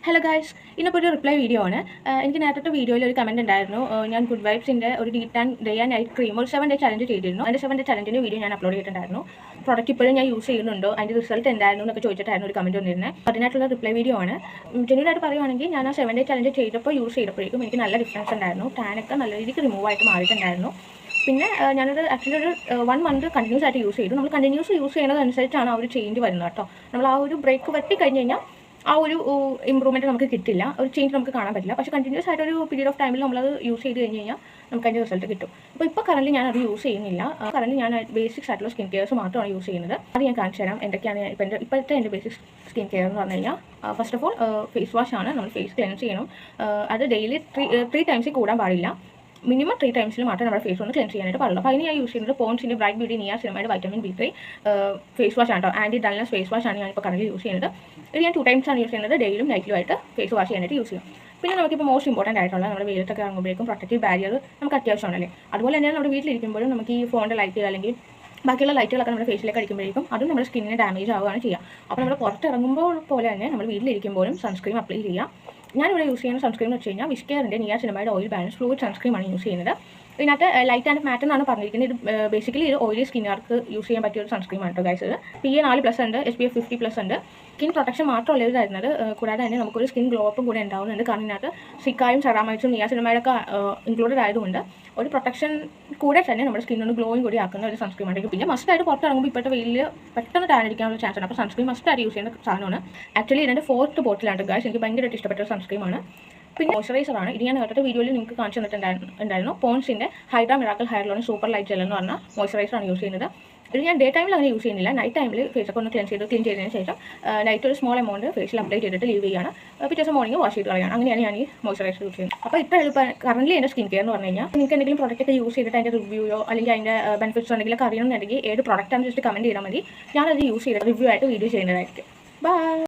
Hello guys, ഇന്നിപ്പോൾ ഒരു reply video ആണ്. എനിക്ക് നേരത്തെ വീഡിയോയിൽ ഒരു കമൻറ്റ് ഉണ്ടായിരുന്നു. ഞാൻ ഗുഡ് വൈബ്സിൻ്റെ ഒരു ഡേ ആൻഡ് നൈറ്റ് ക്രീം ഒരു 7 ഡേ ചലഞ്ച് ചെയ്തിരുന്നു. അതിൻ്റെ 7 ഡേ ചലഞ്ചിൻ്റെ വീഡിയോ ഞാൻ അപ്ലോഡ് ചെയ്തിട്ടുണ്ടായിരുന്നു. പ്രോഡക്റ്റ് ഇപ്പോഴും ഞാൻ യൂസ് ചെയ്യുന്നുണ്ടോ, അതിൻ്റെ റിസൾട്ട് എന്തായിരുന്നു എന്നൊക്കെ ചോദിച്ചിട്ടായിരുന്നു ഒരു കമൻറ്റ് വന്നിരുന്നത്. അതിനായിട്ടുള്ള റിപ്ലൈ വീഡിയോ ആണ്. ജെന്യൂനായിട്ട് പറയുവാണെങ്കിൽ ഞാൻ ആ 7 ഡേ ചലഞ്ച് ചെയ്തപ്പോൾ യൂസ് ചെയ്തപ്പോഴേക്കും എനിക്ക് നല്ല ഡിഫറൻസ് ഉണ്ടായിരുന്നു. ടാനൊക്കെ നല്ല രീതിക്ക് റിമൂവ് ആയിട്ട് മാറിയിട്ടുണ്ടായിരുന്നു. പിന്നെ ഞാനത് ആക്ച്വലി ഒരു 1 മന്ത് കണ്ടിന്യൂസ് ആയിട്ട് യൂസ് ചെയ്തു. നമ്മൾ കണ്ടിന്യൂസ് യൂസ് ചെയ്യുന്നതനുസരിച്ചാണ് ആ ഒരു ചേഞ്ച് വരുന്നത് കേട്ടോ. നമ്മൾ ആ ഒരു ബ്രേക്ക് വെട്ടി കഴിഞ്ഞ് കഴിഞ്ഞാൽ ആ ഒരു ഇമ്പ്രൂവ്മെൻറ്റ് നമുക്ക് കിട്ടില്ല, ഒരു ചേഞ്ച് നമുക്ക് കാണാൻ പറ്റില്ല. പക്ഷേ കണ്ടിന്യൂസ് ആയിട്ടൊരു പീരീഡ് ഓഫ് ടൈമിൽ നമ്മളത് യൂസ് ചെയ്ത് കഴിഞ്ഞ് കഴിഞ്ഞാൽ നമുക്ക് അതിൻ്റെ റിസൾട്ട് കിട്ടും. ഇപ്പോൾ കറൻറ്റ് ഞാനത് യൂസ് ചെയ്യുന്നില്ല. കറൻറ്റ് ഞാൻ ബേസിക്സ് ആയിട്ടുള്ള സ്കിൻ കെയർസ് മാത്രമാണ് യൂസ് ചെയ്യുന്നത്. അത് ഞാൻ കാണിച്ചു തരാം എന്തൊക്കെയാണ് ഇപ്പോഴത്തെ എൻ്റെ ബേസിക് സ്കിൻ കെയർ എന്ന് പറഞ്ഞു കഴിഞ്ഞാൽ, first of all face wash ആണ്. നമ്മൾ ഫേസ് ക്ലെൻസ് ചെയ്യണം. അത് ഡെയിലി 3 ടൈംസിൽ കൂടാൻ പാടില്ല. മിനിമം 3 ടൈംസിൽ മാത്രമേ നമ്മുടെ ഫേസ് ഒന്ന് ക്ലെൻസ് ചെയ്യാനായിട്ട് പാടുള്ളൂ. അപ്പോൾ അതിന് ഞാൻ യൂസ് ചെയ്യുന്നത് പോൺസിൻ്റെ bright beauty niacinamide vitamin B3 face wash ആണ് കേട്ടോ. ആൻറ്റി ഡൾനെസ് ഫേസ് വാഷ് ആണ് ഞാനിപ്പോൾ കറൻറ്റ് യൂസ് ചെയ്യുന്നത്. ഇത് ഞാൻ 2 ടൈംസാണ് യൂസ് ചെയ്യുന്നത്. ഡെയിലും നൈറ്റിലുമായിട്ട് ഫേസ് വാഷ് ചെയ്യാനായിട്ട് യൂസ് ചെയ്യും. പിന്നെ നമുക്കിപ്പോൾ മോസ്റ്റ് ഇമ്പോർട്ടൻ്റ് ആയിട്ടുള്ള നമ്മുടെ വെയിലത്തൊക്കെ ഇറങ്ങുമ്പോഴേക്കും പ്രൊട്ടക്റ്റീവ് ബാരിയർ നമുക്ക് അത്യാവശ്യമാണല്ലേ. അതുപോലെ തന്നെയാണ് നമ്മുടെ വീട്ടിലിരിക്കുമ്പോഴും നമുക്ക് ഈ ഫോണിൻ്റെ ലൈറ്റ് അല്ലെങ്കിൽ ബാക്കിയുള്ള ലൈറ്റുകളൊക്കെ നമ്മുടെ ഫേസിലേക്ക് അടിക്കുമ്പോഴേക്കും അതും നമ്മുടെ സ്കിന്നിന് ഡാമേജ് ആവുകയാണ് ചെയ്യുക. അപ്പോൾ നമ്മൾ പുറത്തിറങ്ങുമ്പോൾ പോലെ തന്നെ നമ്മൾ വീട്ടിലിരിക്കുമ്പോഴും സൺസ്ക്രീൻ അപ്ലൈ ചെയ്യുക. ഞാനിവിടെ യൂസ് ചെയ്യുന്ന സൺസ്ക്രീൻ എന്ന് വെച്ച് കഴിഞ്ഞാൽ വിസ്കെയറിൻ്റെ നിയാസിനമൈഡ് ഓയിൽ ബാലൻസ് ഫ്ലൂയിഡ് സൺസ്ക്രീമാണ് യൂസ് ചെയ്യുന്നത്. ഇതിനകത്ത് ലൈറ്റ് ആൻഡ് മാറ്റ് എന്നാണ് പറഞ്ഞിരിക്കുന്നത്. ഇത് ബേസിക്കലി ഇത് ഓയിലി സ്കിന്നുകാർക്ക് യൂസ് ചെയ്യാൻ പറ്റിയ ഒരു സൺസ്ക്രീമാണ് കേട്ടോ ഗൈസ്. ഇത് PA4+ ഉണ്ട്, SPF 50+ ഉണ്ട്. സ്കിൻ പ്രൊട്ടക്ഷൻ മാത്രമല്ല ഇത് തരുന്നത്, കൂടാതെ തന്നെ നമുക്കൊരു സ്കിൻ ഗ്ലോ അപ്പും കൂടെ ഉണ്ടാവുന്നുണ്ട്. കാരണം ഇതിനകത്ത് സിക്കായും സെറാമൈഡ്സും നിയാസിനമൈഡൊക്കെ ഇൻക്ലൂഡഡ് ആയതുകൊണ്ട് ഒരു പ്രൊട്ടക്ഷൻ കൂടെ തന്നെ നമ്മുടെ സ്കിന്നൊന്ന് ഗ്ലോയും കൂടി ആക്കുന്ന ഒരു സൺസ്ക്രീം ആയിരിക്കും. പിന്നെ മസ്റ്റായിട്ട് പുറത്തിറങ്ങുമ്പോൾ ഇപ്പോഴത്തെ വെയിൽ പെട്ടെന്ന് ടാൻ അടിക്കാനുള്ള ചാൻസ് ഉണ്ട്. അപ്പോൾ സൺസ്ക്രീൻ മസ്റ്റായിട്ട് യൂസ് ചെയ്യുന്ന സാധനമാണ്. ആക്ച്വലി ഇതിൻ്റെ 4th ബോട്ടിലാണ് ഗൈസ്. എനിക്ക് ഭയങ്കരമായിട്ട് ഇഷ്ടപ്പെട്ട ഒരു സൺസ്ക്രീമാണ്. പിന്നെ മോയ്സ്ചറൈസറാണ്. ഇത് ഞാൻ നേരത്തെ വീഡിയോയിൽ നിങ്ങൾക്ക് കാണിച്ചു തന്നിട്ടുണ്ടായിരുന്നു. പോൺസിൻ്റെ hydra miracle hyaluron super light gel എന്ന് പറഞ്ഞ മോയ്സ്ചറൈസറാണ് യൂസ് ചെയ്യുന്നത്. ഇത് ഞാൻ ഡേ ടൈമിൽ അങ്ങനെ യൂസ് ചെയ്യുന്നില്ല. നൈറ്റ് ടൈമിൽ ഫേസൊക്കെ ഒന്ന് ക്ലീൻ ചെയ്തതിന് ശേഷം നൈറ്റ് ഒരു സ്മോൾ എമൗണ്ട് ഫേസിൽ അപ്ലൈ ചെയ്തിട്ട് ലീവ് ചെയ്യുകയാണ്. പിറ്റേ ദിവസം മോർണിംഗ് വാഷ് ചെയ്ത് കളയാണ്. അങ്ങനെയാണ് ഞാൻ ഈ മോയ്സ്ചറൈസർ യൂസ് ചെയ്യുന്നത്. അപ്പോൾ ഇത്ര എളുപ്പം കറൻറ്റ്ലി എൻ്റെ സ്കിൻ കെയർ എന്ന് പറഞ്ഞു കഴിഞ്ഞാൽ നിങ്ങൾക്ക് എന്തെങ്കിലും പ്രോഡക്റ്റ് ഒക്കെ യൂസ് ചെയ്തിട്ട് അതിൻ്റെ റിവ്യൂയോ അല്ലെങ്കിൽ അതിൻ്റെ ബെനിഫിറ്റ്സ് ഉണ്ടെങ്കിലൊക്കെ അറിയണമെന്നുണ്ടെങ്കിൽ ഏത് പ്രോഡക്റ്റാണെന്ന് ജസ്റ്റ് കമൻറ്റ് ചെയ്താൽ മതി. ഞാനത് യൂസ് ചെയ്ത് റിവ്യൂ ആയിട്ട് വീഡിയോ ചെയ്യുന്നതായിരിക്കും. ബൈ.